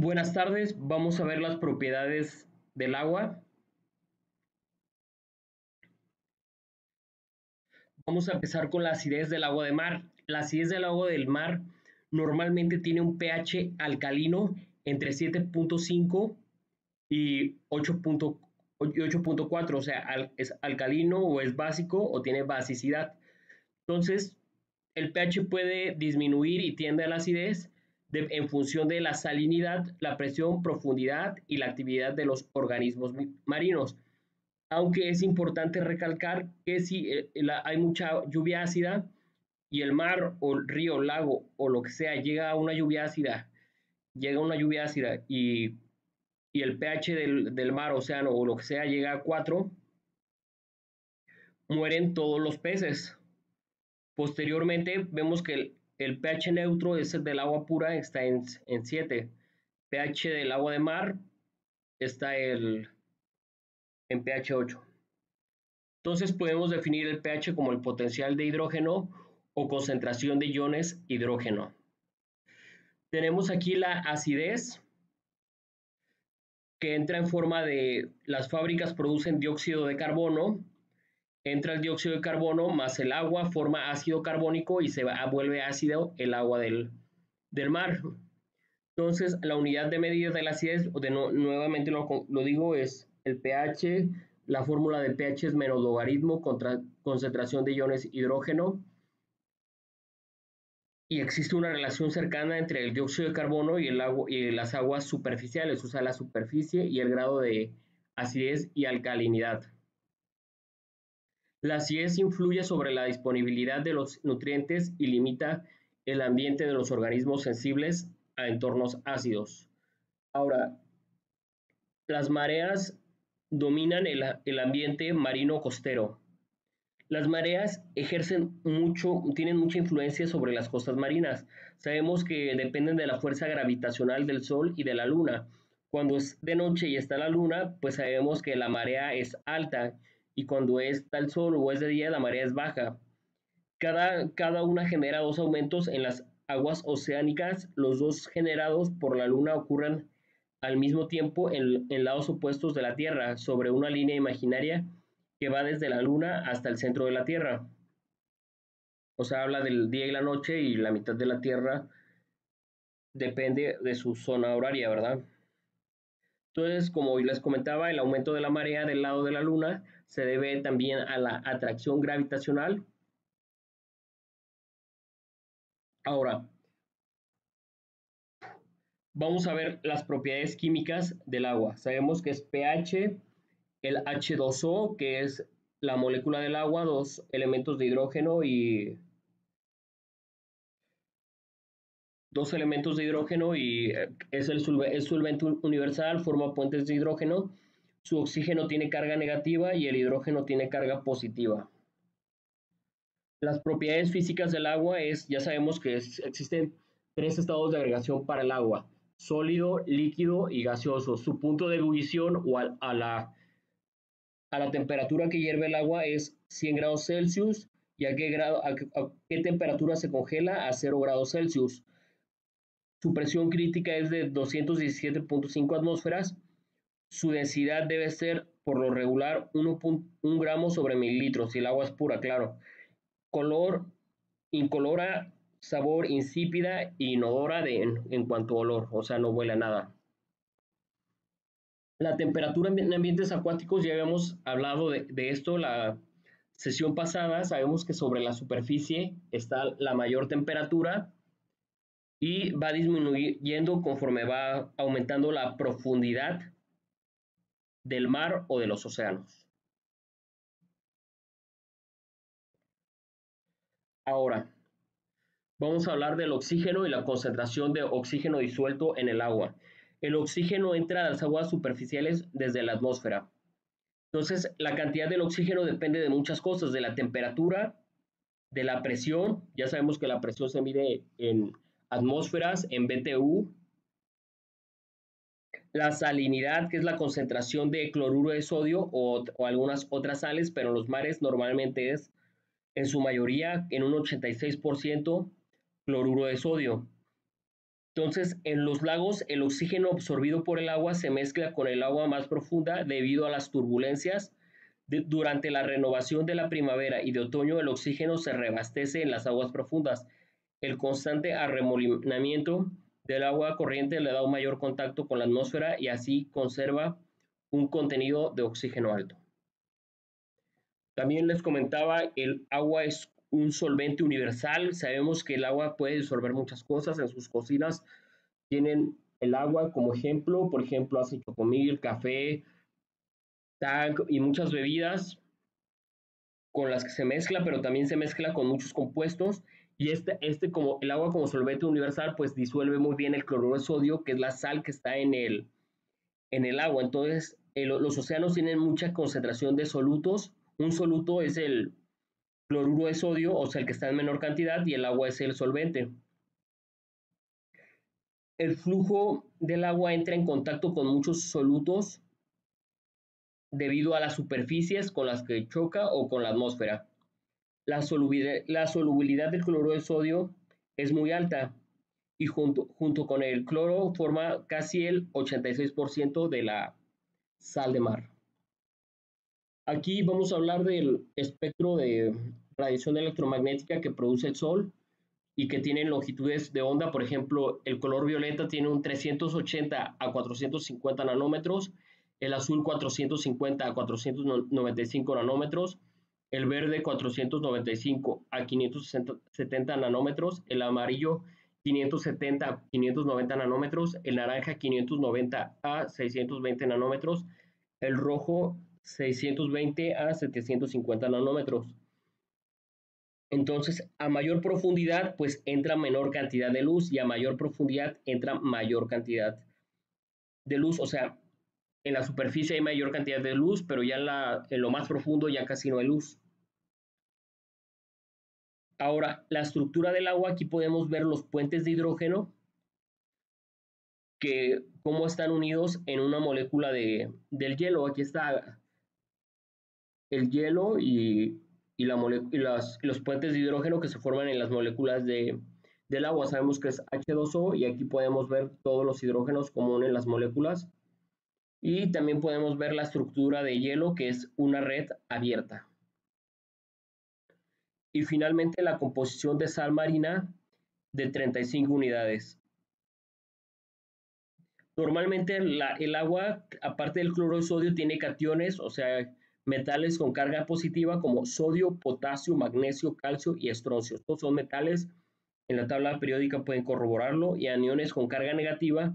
Buenas tardes, vamos a ver las propiedades del agua. Vamos a empezar con la acidez del agua de mar. La acidez del agua del mar normalmente tiene un pH alcalino entre 7.5 y 8.4, o sea, es alcalino o es básico o tiene basicidad. Entonces, el pH puede disminuir y tiende a la acidez en función de la salinidad, la presión, profundidad y la actividad de los organismos marinos. Aunque es importante recalcar que si hay mucha lluvia ácida y el mar o el río, lago o lo que sea llega una lluvia ácida y el pH del mar, océano o lo que sea llega a 4, mueren todos los peces. Posteriormente vemos que el pH neutro es el del agua pura, está en 7. pH del agua de mar está en pH 8. Entonces podemos definir el pH como el potencial de hidrógeno o concentración de iones hidrógeno. Tenemos aquí la acidez, que entra en forma de las fábricas producen dióxido de carbono, entra el dióxido de carbono más el agua, forma ácido carbónico y vuelve ácido el agua del mar. Entonces, la unidad de medida de la acidez, nuevamente lo digo, es el pH. La fórmula de pH es menos logaritmo contra concentración de iones hidrógeno. Y existe una relación cercana entre el dióxido de carbono y, el agua, y las aguas superficiales, o sea, la superficie y el grado de acidez y alcalinidad. La acidez influye sobre la disponibilidad de los nutrientes y limita el ambiente de los organismos sensibles a entornos ácidos. Ahora, las mareas dominan el ambiente marino costero. Las mareas tienen mucha influencia sobre las costas marinas. Sabemos que dependen de la fuerza gravitacional del Sol y de la Luna. Cuando es de noche y está la Luna, pues sabemos que la marea es alta y cuando está el Sol o es de día, la marea es baja. Cada una genera dos aumentos en las aguas oceánicas. Los dos generados por la Luna ocurren al mismo tiempo en lados opuestos de la Tierra, sobre una línea imaginaria que va desde la Luna hasta el centro de la Tierra. O sea, habla del día y la noche y la mitad de la Tierra depende de su zona horaria, ¿verdad? Entonces, como les comentaba, el aumento de la marea del lado de la Luna se debe también a la atracción gravitacional. Ahora, vamos a ver las propiedades químicas del agua. Sabemos que es pH, el H2O, que es la molécula del agua, dos elementos de hidrógeno y es el solvente universal, forma puentes de hidrógeno. Su oxígeno tiene carga negativa y el hidrógeno tiene carga positiva. Las propiedades físicas del agua ya sabemos que existen tres estados de agregación para el agua: sólido, líquido y gaseoso. Su punto de ebullición o a la temperatura que hierve el agua es 100 grados Celsius y a qué temperatura se congela a 0 grados Celsius. Su presión crítica es de 217.5 atmósferas. Su densidad debe ser, por lo regular, 1 gramo sobre mililitros, si el agua es pura, claro. Color incolora, sabor insípida e inodora en cuanto a olor, o sea, no huele a nada. La temperatura en ambientes acuáticos, ya habíamos hablado de esto la sesión pasada. Sabemos que sobre la superficie está la mayor temperatura y va disminuyendo conforme va aumentando la profundidad del mar o de los océanos. Ahora, vamos a hablar del oxígeno y la concentración de oxígeno disuelto en el agua. El oxígeno entra a las aguas superficiales desde la atmósfera. Entonces, la cantidad del oxígeno depende de muchas cosas, de la temperatura, de la presión. Ya sabemos que la presión se mide en atmósferas, en BTU. La salinidad, que es la concentración de cloruro de sodio o algunas otras sales, pero en los mares normalmente es en su mayoría en un 86% cloruro de sodio. Entonces, en los lagos, el oxígeno absorbido por el agua se mezcla con el agua más profunda debido a las turbulencias. Durante la renovación de la primavera y de otoño, el oxígeno se reabastece en las aguas profundas. El constante arremolinamiento del agua corriente le da un mayor contacto con la atmósfera y así conserva un contenido de oxígeno alto. También les comentaba, el agua es un solvente universal. Sabemos que el agua puede disolver muchas cosas. En sus cocinas tienen el agua como ejemplo. Por ejemplo, hace chocomil, café, tang y muchas bebidas con las que se mezcla, pero también se mezcla con muchos compuestos. Y como el agua como solvente universal, pues disuelve muy bien el cloruro de sodio, que es la sal que está en el agua. Entonces, los océanos tienen mucha concentración de solutos. Un soluto es el cloruro de sodio, o sea, el que está en menor cantidad, y el agua es el solvente. El flujo del agua entra en contacto con muchos solutos debido a las superficies con las que choca o con la atmósfera. La solubilidad del cloruro de sodio es muy alta y junto con el cloro forma casi el 86% de la sal de mar. Aquí vamos a hablar del espectro de radiación electromagnética que produce el Sol y que tienen longitudes de onda. Por ejemplo, el color violeta tiene un 380 a 450 nanómetros, el azul 450 a 495 nanómetros, el verde 495 a 570 nanómetros, el amarillo 570 a 590 nanómetros, el naranja 590 a 620 nanómetros, el rojo 620 a 750 nanómetros. Entonces, a mayor profundidad, pues entra menor cantidad de luz y a mayor profundidad entra mayor cantidad de luz. O sea, en la superficie hay mayor cantidad de luz, pero ya en lo más profundo ya casi no hay luz. Ahora, la estructura del agua, aquí podemos ver los puentes de hidrógeno, que cómo están unidos en una molécula del hielo. Aquí está el hielo y los puentes de hidrógeno que se forman en las moléculas del agua. Sabemos que es H2O y aquí podemos ver todos los hidrógenos como unen las moléculas. Y también podemos ver la estructura de hielo, que es una red abierta. Y finalmente la composición de sal marina de 35 unidades. Normalmente el agua, aparte del cloro de sodio, tiene cationes, o sea, metales con carga positiva como sodio, potasio, magnesio, calcio y estroncio. Estos son metales, en la tabla periódica pueden corroborarlo, y aniones con carga negativa,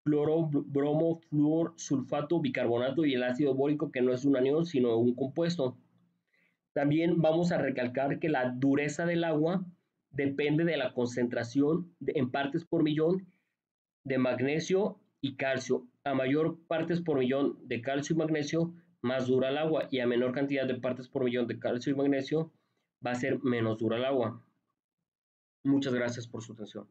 cloro, bromo, flúor, sulfato, bicarbonato y el ácido bórico, que no es un anión, sino un compuesto. También vamos a recalcar que la dureza del agua depende de la concentración en partes por millón de magnesio y calcio. A mayor partes por millón de calcio y magnesio, más dura el agua, y a menor cantidad de partes por millón de calcio y magnesio, va a ser menos dura el agua. Muchas gracias por su atención.